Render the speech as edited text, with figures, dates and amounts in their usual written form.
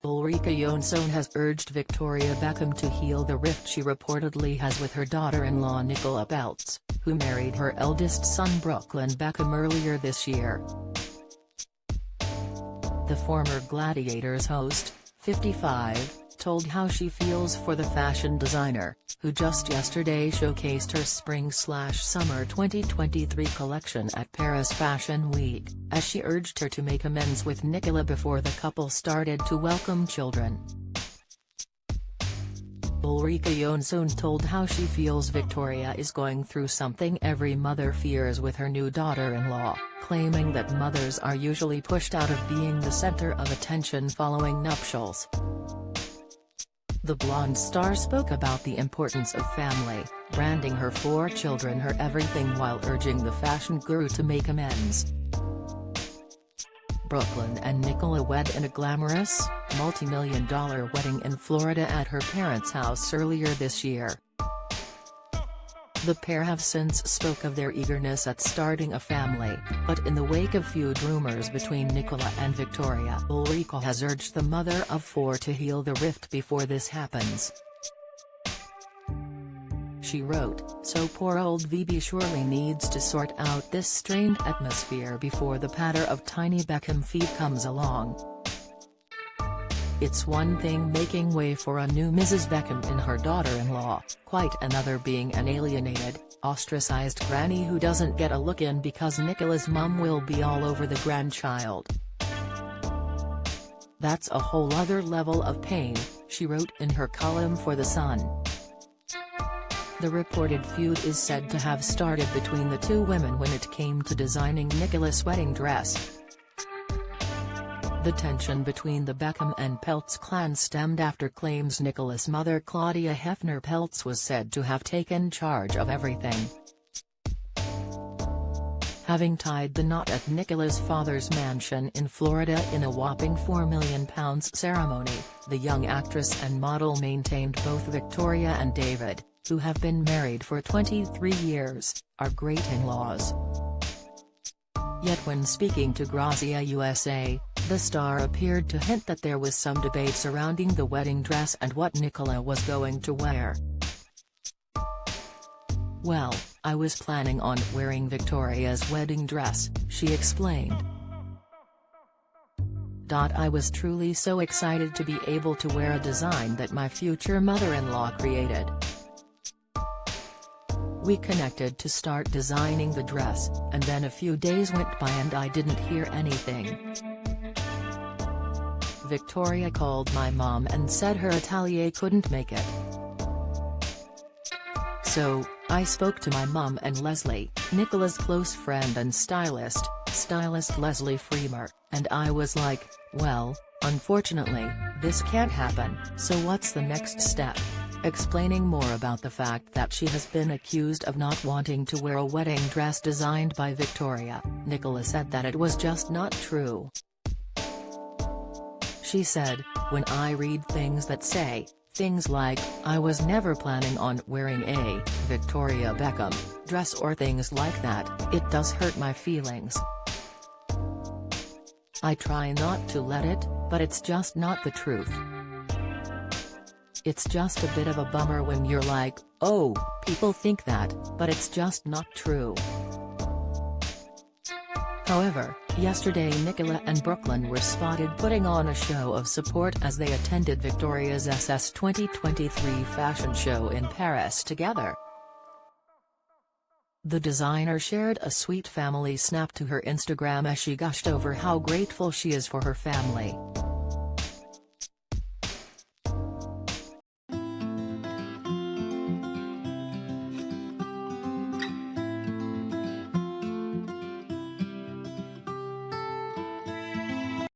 Ulrika Jonsson has urged Victoria Beckham to heal the rift she reportedly has with her daughter-in-law Nicola, who married her eldest son Brooklyn Beckham earlier this year. The former Gladiators host, 55, told how she feels for the fashion designer, who just yesterday showcased her spring/summer 2023 collection at Paris Fashion Week, as she urged her to make amends with Nicola before the couple started to welcome children. Ulrika Jonsson told how she feels Victoria is going through something every mother fears with her new daughter-in-law, claiming that mothers are usually pushed out of being the center of attention following nuptials. The blonde star spoke about the importance of family, branding her 4 children her everything while urging the fashion guru to make amends. Brooklyn and Nicola wed in a glamorous, multi-million-dollar wedding in Florida at her parents' house earlier this year. The pair have since spoke of their eagerness at starting a family, but in the wake of feud rumors between Nicola and Victoria, Ulrika has urged the mother of 4 to heal the rift before this happens. She wrote, "So poor old VB surely needs to sort out this strained atmosphere before the patter of tiny Beckham feet comes along. It's one thing making way for a new Mrs. Beckham in her daughter-in-law, quite another being an alienated, ostracized granny who doesn't get a look in because Nicola's mum will be all over the grandchild. That's a whole other level of pain," she wrote in her column for The Sun. The reported feud is said to have started between the two women when it came to designing Nicola's wedding dress. The tension between the Beckham and Peltz clan stemmed after claims Nicola's mother Claudia Hefner Peltz was said to have taken charge of everything. Having tied the knot at Nicola's father's mansion in Florida in a whopping £4 million ceremony, the young actress and model maintained both Victoria and David, who have been married for 23 years, are great in-laws. Yet when speaking to Grazia USA, the star appeared to hint that there was some debate surrounding the wedding dress and what Nicola was going to wear. "Well, I was planning on wearing Victoria's wedding dress," she explained. "I was truly so excited to be able to wear a design that my future mother-in-law created. We connected to start designing the dress, and then a few days went by and I didn't hear anything. Victoria called my mom and said her atelier couldn't make it. So, I spoke to my mum and Leslie, Nicola's close friend and stylist Leslie Freemer, and I was like, well, unfortunately, this can't happen, so what's the next step?" Explaining more about the fact that she has been accused of not wanting to wear a wedding dress designed by Victoria, Nicola said that it was just not true. She said, "When I read things that say, things like, I was never planning on wearing a Victoria Beckham dress or things like that, it does hurt my feelings. I try not to let it, but it's just not the truth. It's just a bit of a bummer when you're like, oh, people think that, but it's just not true." However, yesterday Nicola and Brooklyn were spotted putting on a show of support as they attended Victoria's 2023 fashion show in Paris together. The designer shared a sweet family snap to her Instagram as she gushed over how grateful she is for her family.